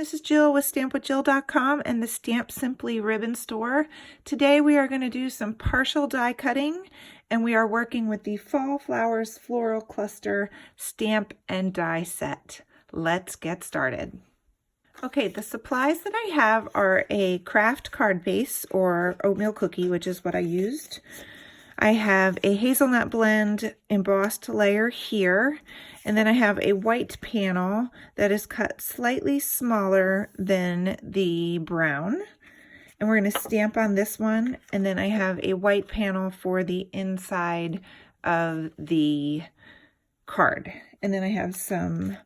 this is Jill with stampwithjill.com and the Stamp Simply ribbon store. Today we are going to do some partial die cutting, and we are working with the Fall Flowers Floral Cluster stamp and die set. Let's get started. Okay, the supplies that I have are a craft card base or oatmeal cookie, which is what I used. I have a hazelnut blend embossed layer here, and then I have a white panel that is cut slightly smaller than the brown, and we're going to stamp on this one. And then I have a white panel for the inside of the card, and then I have some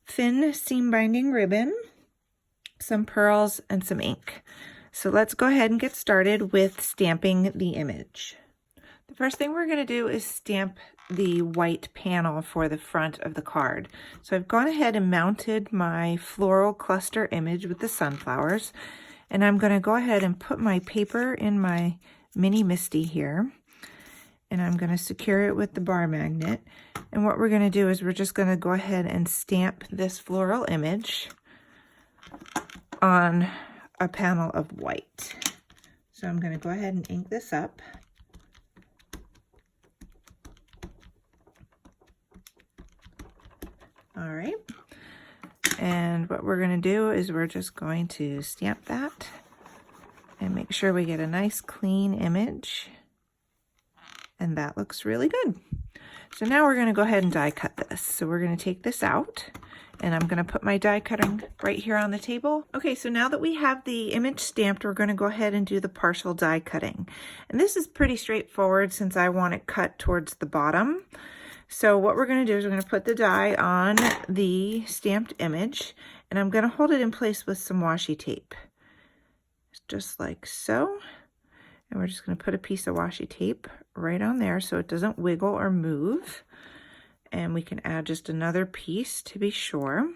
thin seam binding ribbon, some pearls, and some ink. So let's go ahead and get started with stamping the image. The first thing we're going to do is stamp the white panel for the front of the card. So I've gone ahead and mounted my floral cluster image with the sunflowers, and I'm going to go ahead and put my paper in my mini MISTI here, and I'm going to secure it with the bar magnet. And what we're going to do is we're just going to go ahead and stamp this floral image on a panel of white. So I'm going to go ahead and ink this up. All right, and what we're going to do is we're just going to stamp that and make sure we get a nice clean image, and that looks really good. So now we're going to go ahead and die cut this. So we're going to take this out, and I'm going to put my die cutting right here on the table. Okay, so now that we have the image stamped, we're going to go ahead and do the partial die cutting. And this is pretty straightforward since I want it cut towards the bottom. So what we're going to do is we're going to put the die on the stamped image, and I'm going to hold it in place with some washi tape, just like so. And we're just going to put a piece of washi tape right on there so it doesn't wiggle or move. And we can add just another piece to be sure.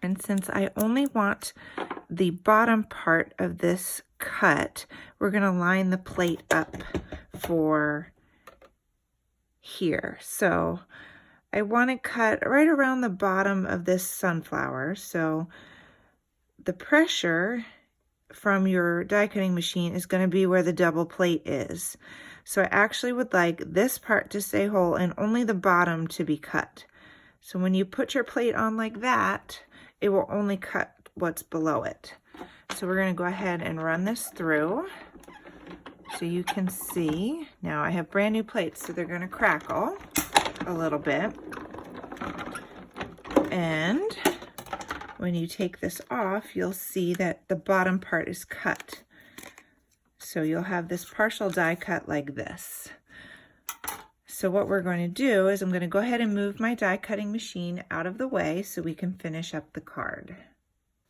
And since I only want the bottom part of this cut, we're going to line the plate up for here. So I want to cut right around the bottom of this sunflower. So the pressure from your die cutting machine is going to be where the double plate is. So I actually would like this part to stay whole and only the bottom to be cut. So when you put your plate on like that, it will only cut what's below it. So we're going to go ahead and run this through. So you can see, now I have brand new plates, so they're going to crackle a little bit. And when you take this off, you'll see that the bottom part is cut. So you'll have this partial die cut like this. So what we're going to do is I'm going to go ahead and move my die cutting machine out of the way so we can finish up the card.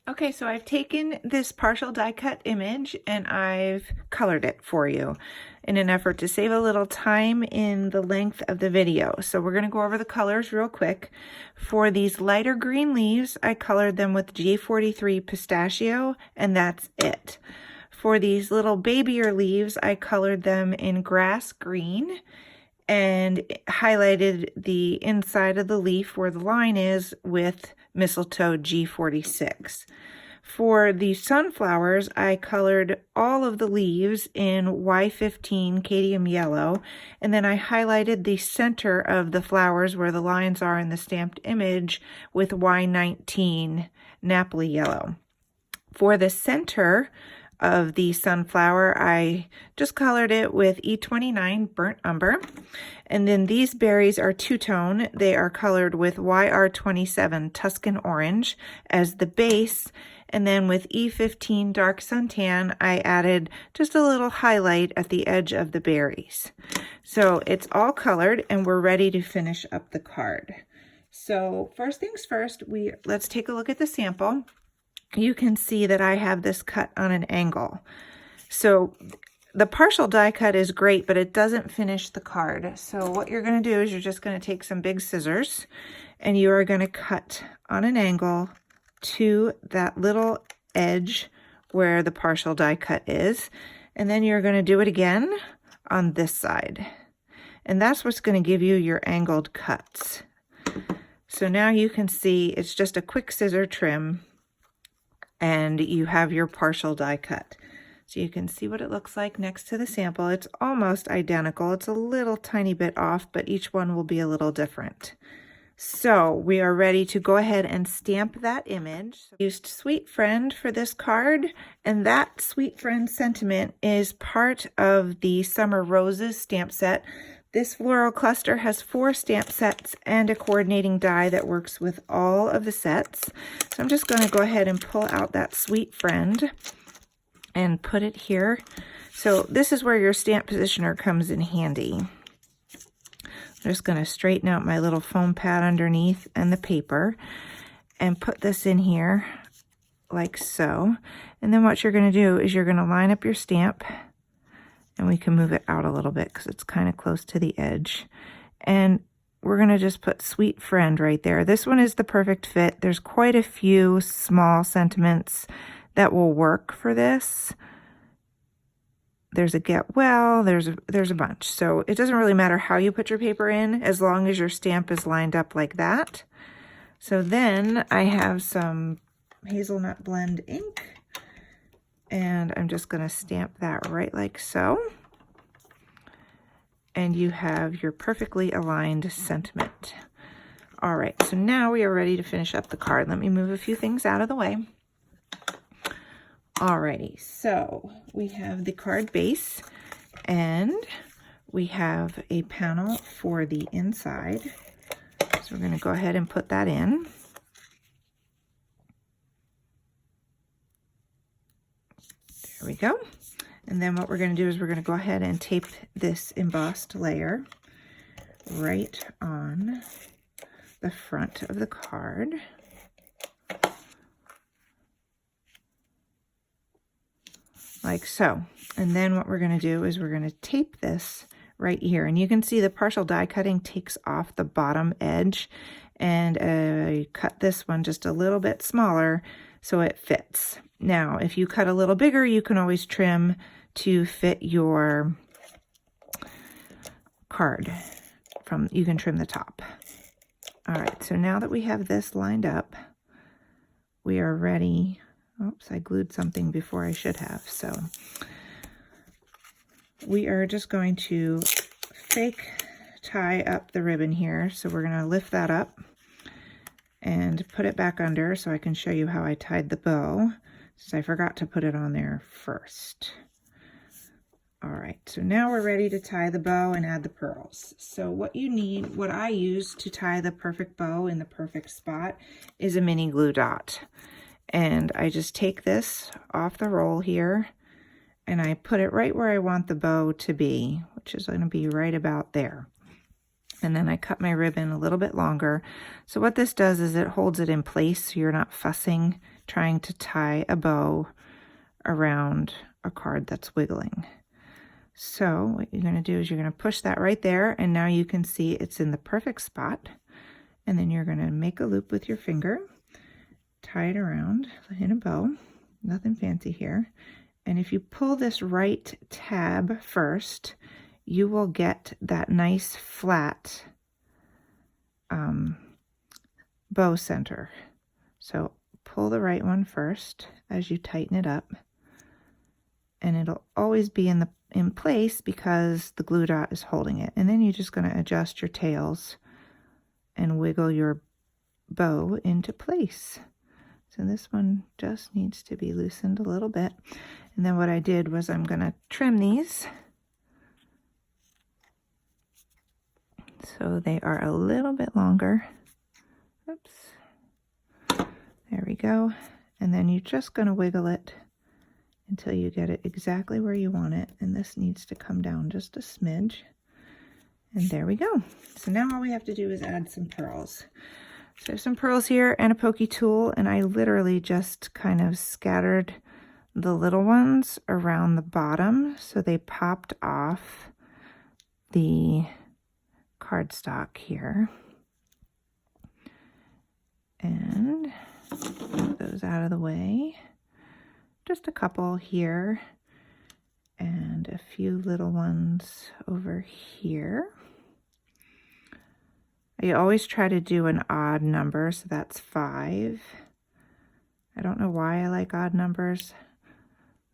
Okay, so I've taken this partial die cut image and I've colored it for you in an effort to save a little time in the length of the video. So we're going to go over the colors real quick. For these lighter green leaves, I colored them with G43 Pistachio, and that's it. For these little babyer leaves, I colored them in grass green and highlighted the inside of the leaf where the line is with mistletoe G46. For the sunflowers, I colored all of the leaves in Y15 cadmium yellow, and then I highlighted the center of the flowers where the lines are in the stamped image with Y19 Napoli yellow. For the center of the sunflower, I just colored it with E29 burnt umber, and then these berries are two-tone. They are colored with YR27 Tuscan orange as the base, and then with E15 dark suntan I added just a little highlight at the edge of the berries. So it's all colored and we're ready to finish up the card. So first things first, let's take a look at the sample. You can see that I have this cut on an angle. So the partial die cut is great, but it doesn't finish the card. So what you're going to do is you're just going to take some big scissors and you are going to cut on an angle to that little edge where the partial die cut is. And then you're going to do it again on this side. And that's what's going to give you your angled cuts. So now you can see it's just a quick scissor trim and you have your partial die cut. So you can see what it looks like next to the sample. It's almost identical. It's a little tiny bit off, but each one will be a little different. So we are ready to go ahead and stamp that image. I used Sweet Friend for this card, and that Sweet Friend sentiment is part of the Summer Roses stamp set. This floral cluster has 4 stamp sets and a coordinating die that works with all of the sets. So I'm just going to go ahead and pull out that Sweet Friend and put it here. So this is where your stamp positioner comes in handy. I'm just going to straighten out my little foam pad underneath and the paper and put this in here like so. And then what you're going to do is you're going to line up your stamp, and we can move it out a little bit because it's kind of close to the edge. And we're going to just put Sweet Friend right there. This one is the perfect fit. There's quite a few small sentiments that will work for this. There's a get well, there's a bunch. So it doesn't really matter how you put your paper in as long as your stamp is lined up like that. So then I have some Hazelnut blend ink, and I'm just going to stamp that right like so. And you have your perfectly aligned sentiment. All right, so now we are ready to finish up the card. Let me move a few things out of the way. Alrighty, so we have the card base, and we have a panel for the inside. So we're going to go ahead and put that in. There we go. And then what we're going to do is we're going to go ahead and tape this embossed layer right on the front of the card. Like so. And then what we're going to do is we're going to tape this right here. And you can see the partial die cutting takes off the bottom edge. And I cut this one just a little bit smaller so it fits. Now, if you cut a little bigger, you can always trim to fit your card. You can trim the top. All right, so now that we have this lined up, we are ready. Oops, I glued something before I should have. So we are just going to fake tie up the ribbon here. So we're going to lift that up and put it back under so I can show you how I tied the bow, since I forgot to put it on there first. All right, so now we're ready to tie the bow and add the pearls. So what you need, what I use to tie the perfect bow in the perfect spot is a mini glue dot. And I just take this off the roll here, and I put it right where I want the bow to be, which is going to be right about there. And then I cut my ribbon a little bit longer. So what this does is it holds it in place so you're not fussing trying to tie a bow around a card that's wiggling. So what you're going to do is you're going to push that right there, and now you can see it's in the perfect spot. And then you're going to make a loop with your finger, tie it around in a bow, nothing fancy here. And if you pull this right tab first, you will get that nice flat bow center. So pull the right one first as you tighten it up, and it'll always be in place because the glue dot is holding it. And then you're just going to adjust your tails and wiggle your bow into place. So this one just needs to be loosened a little bit. And then what I did was I'm going to trim these so they are a little bit longer. Oops. There we go. And then you're just going to wiggle it until you get it exactly where you want it. And this needs to come down just a smidge. And there we go. So now all we have to do is add some pearls. So I have some pearls here and a pokey tool, and I literally just kind of scattered the little ones around the bottom so they popped off the cardstock here. And move those out of the way. Just a couple here and a few little ones over here. I always try to do an odd number, so that's 5. I don't know why I like odd numbers.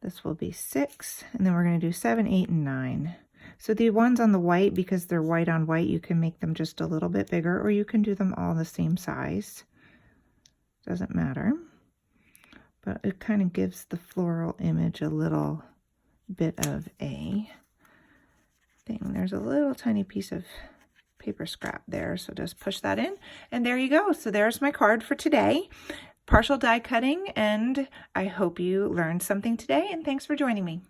This will be 6, and then we're going to do 7, 8, and 9. So the ones on the white, because they're white on white, you can make them just a little bit bigger, or you can do them all the same size. Doesn't matter. But it kind of gives the floral image a little bit of a thing. There's a little tiny piece of paper scrap there, so just push that in, and there you go. So there's my card for today. Partial die cutting, and I hope you learned something today, and thanks for joining me.